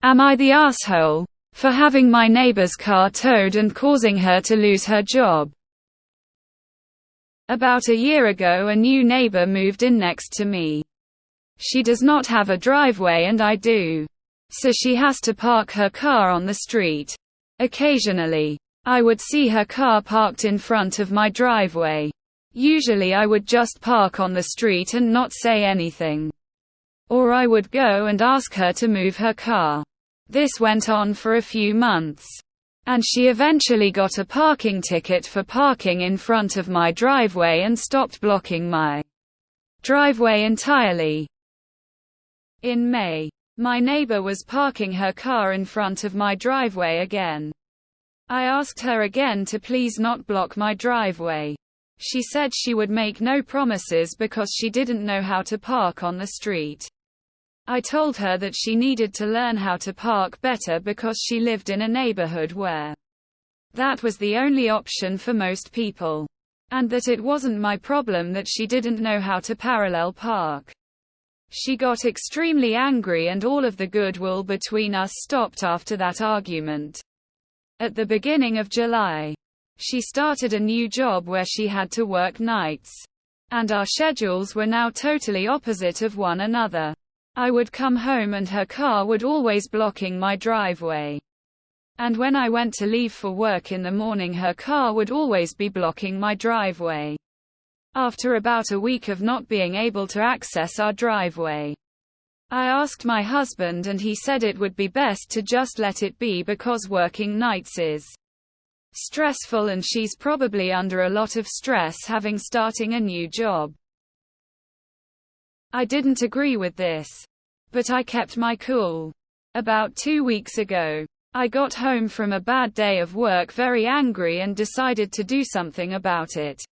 Am I the asshole for having my neighbor's car towed and causing her to lose her job? About a year ago, a new neighbor moved in next to me. She does not have a driveway and I do. So she has to park her car on the street. Occasionally, I would see her car parked in front of my driveway. Usually I would just park on the street and not say anything. Or I would go and ask her to move her car. This went on for a few months. And she eventually got a parking ticket for parking in front of my driveway and stopped blocking my driveway entirely. In May, my neighbor was parking her car in front of my driveway again. I asked her again to please not block my driveway. She said she would make no promises because she didn't know how to park on the street. I told her that she needed to learn how to park better because she lived in a neighborhood where that was the only option for most people. And that it wasn't my problem that she didn't know how to parallel park. She got extremely angry and all of the goodwill between us stopped after that argument. At the beginning of July, she started a new job where she had to work nights. And our schedules were now totally opposite of one another. I would come home and her car would always blocking my driveway. And when I went to leave for work in the morning, her car would always be blocking my driveway. After about a week of not being able to access our driveway, I asked my husband and he said it would be best to just let it be because working nights is stressful and she's probably under a lot of stress having starting a new job. I didn't agree with this, but I kept my cool. About 2 weeks ago, I got home from a bad day of work very angry and decided to do something about it.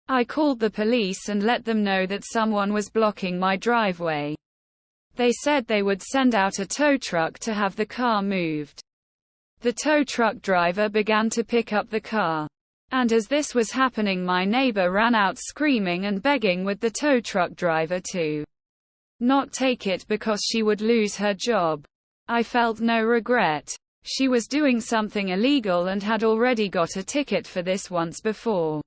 I called the police and let them know that someone was blocking my driveway. They said they would send out a tow truck to have the car moved. The tow truck driver began to pick up the car. And as this was happening, my neighbor ran out screaming and begging with the tow truck driver to not take it because she would lose her job. I felt no regret. She was doing something illegal and had already got a ticket for this once before.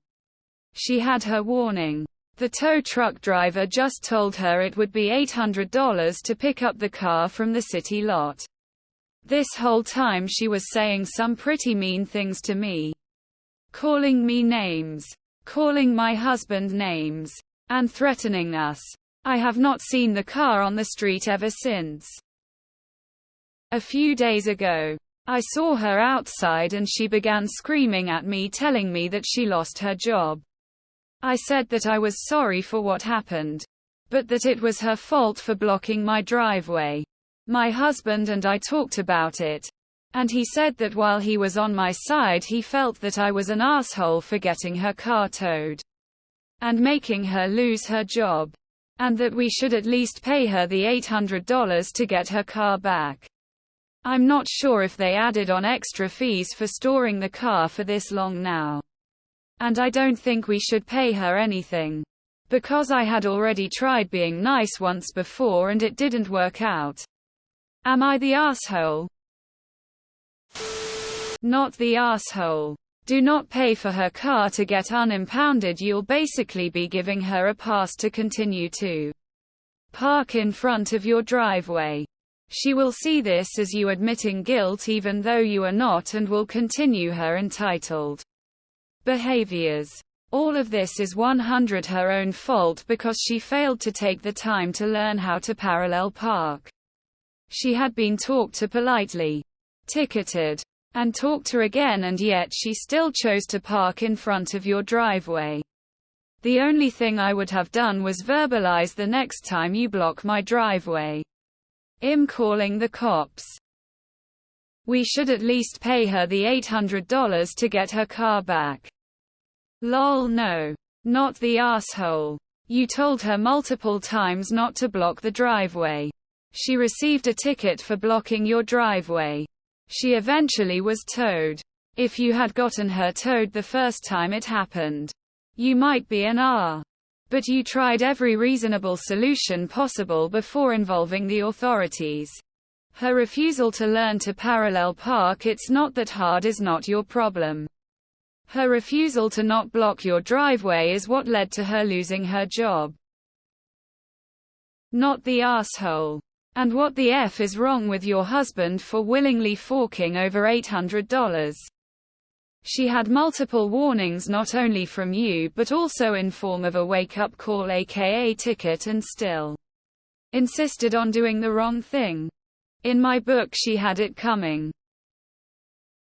She had her warning. The tow truck driver just told her it would be $800 to pick up the car from the city lot. This whole time she was saying some pretty mean things to me. Calling me names, calling my husband names, and threatening us. I have not seen the car on the street ever since. A few days ago, I saw her outside and she began screaming at me, telling me that she lost her job. I said that I was sorry for what happened, but that it was her fault for blocking my driveway. My husband and I talked about it. And he said that while he was on my side, he felt that I was an asshole for getting her car towed and making her lose her job, and that we should at least pay her the $800 to get her car back. I'm not sure if they added on extra fees for storing the car for this long now. And I don't think we should pay her anything, because I had already tried being nice once before and it didn't work out. Am I the asshole? Not the asshole. Do not pay for her car to get unimpounded. You'll basically be giving her a pass to continue to park in front of your driveway. She will see this as you admitting guilt even though you are not, and will continue her entitled behaviors. All of this is 100% her own fault because she failed to take the time to learn how to parallel park. She had been talked to politely, ticketed, and talked to again, and yet she still chose to park in front of your driveway. The only thing I would have done was verbalize the next time you block my driveway. I'm calling the cops. We should at least pay her the $800 to get her car back. Lol, no. Not the asshole. You told her multiple times not to block the driveway. She received a ticket for blocking your driveway. She eventually was towed. If you had gotten her towed the first time it happened, you might be an R. But you tried every reasonable solution possible before involving the authorities. Her refusal to learn to parallel park. It's not that hard is not your problem. Her refusal to not block your driveway is what led to her losing her job. Not the asshole. And what the F is wrong with your husband for willingly forking over $800? She had multiple warnings not only from you but also in form of a wake-up call aka ticket, and still insisted on doing the wrong thing. In my book she had it coming.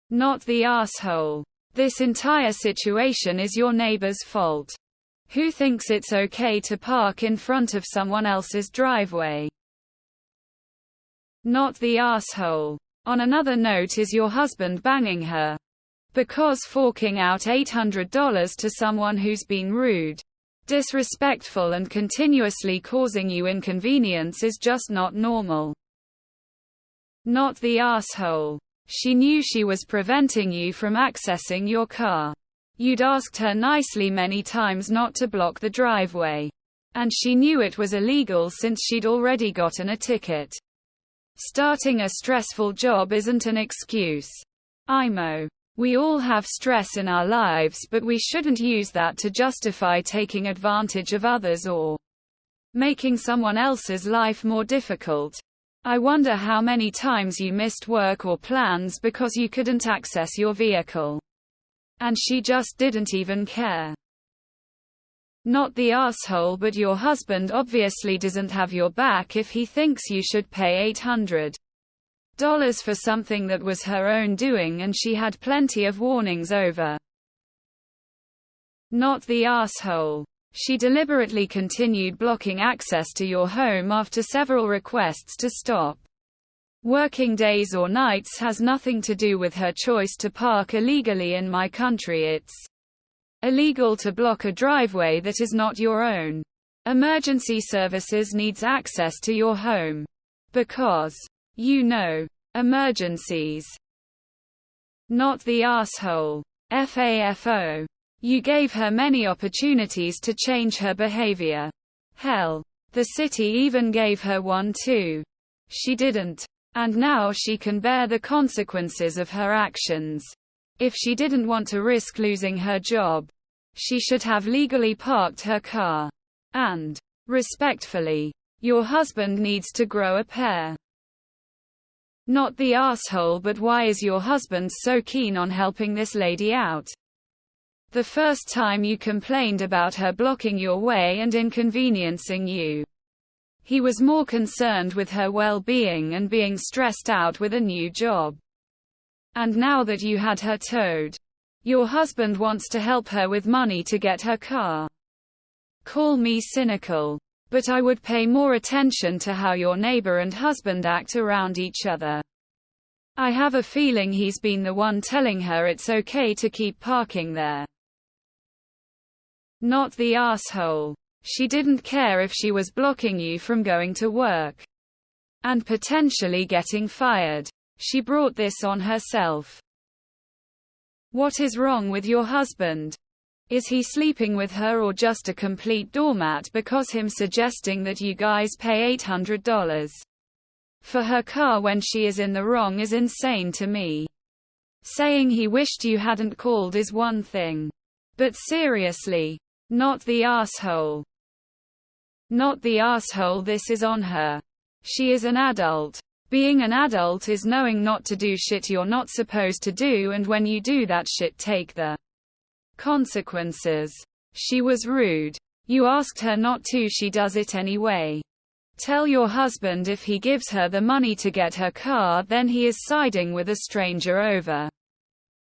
Not the asshole. This entire situation is your neighbor's fault. Who thinks it's okay to park in front of someone else's driveway? Not the asshole. On another note, is your husband banging her? Because forking out $800 to someone who's been rude, disrespectful and continuously causing you inconvenience is just not normal. Not the asshole. She knew she was preventing you from accessing your car. You'd asked her nicely many times not to block the driveway. And she knew it was illegal since she'd already gotten a ticket. Starting a stressful job isn't an excuse. IMO. We all have stress in our lives, but we shouldn't use that to justify taking advantage of others or making someone else's life more difficult. I wonder how many times you missed work or plans because you couldn't access your vehicle. And she just didn't even care. Not the asshole, but your husband obviously doesn't have your back if he thinks you should pay $800 for something that was her own doing and she had plenty of warnings over. Not the asshole. She deliberately continued blocking access to your home after several requests to stop. Working days or nights has nothing to do with her choice to park illegally in my country. It's illegal to block a driveway that is not your own. Emergency services needs access to your home. Because, emergencies. Not the asshole. FAFO. You gave her many opportunities to change her behavior. Hell, the city even gave her one too. She didn't. And now she can bear the consequences of her actions. If she didn't want to risk losing her job, she should have legally parked her car. And, respectfully, your husband needs to grow a pair. Not the asshole, but why is your husband so keen on helping this lady out? The first time you complained about her blocking your way and inconveniencing you, he was more concerned with her well-being and being stressed out with a new job. And now that you had her towed, your husband wants to help her with money to get her car. Call me cynical, but I would pay more attention to how your neighbor and husband act around each other. I have a feeling he's been the one telling her it's okay to keep parking there. Not the asshole. She didn't care if she was blocking you from going to work and potentially getting fired. She brought this on herself. What is wrong with your husband? Is he sleeping with her or just a complete doormat? Because him suggesting that you guys pay $800 for her car when she is in the wrong is insane to me. Saying he wished you hadn't called is one thing. But seriously, not the asshole. Not the asshole, this is on her. She is an adult. Being an adult is knowing not to do shit you're not supposed to do, and when you do that shit, take the consequences. She was rude. You asked her not to, she does it anyway. Tell your husband if he gives her the money to get her car, then he is siding with a stranger over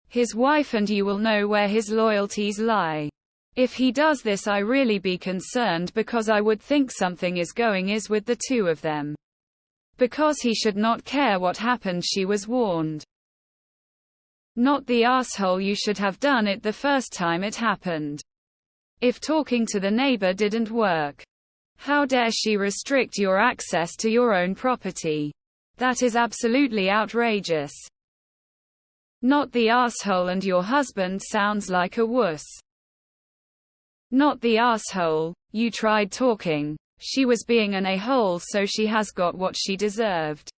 his wife, and you will know where his loyalties lie. If he does this, I really be concerned, because I would think something is going with the two of them. Because he should not care what happened, she was warned. Not the asshole, you should have done it the first time it happened. If talking to the neighbor didn't work, how dare she restrict your access to your own property? That is absolutely outrageous. Not the asshole, and your husband sounds like a wuss. Not the asshole, you tried talking. She was being an a-hole, so she has got what she deserved.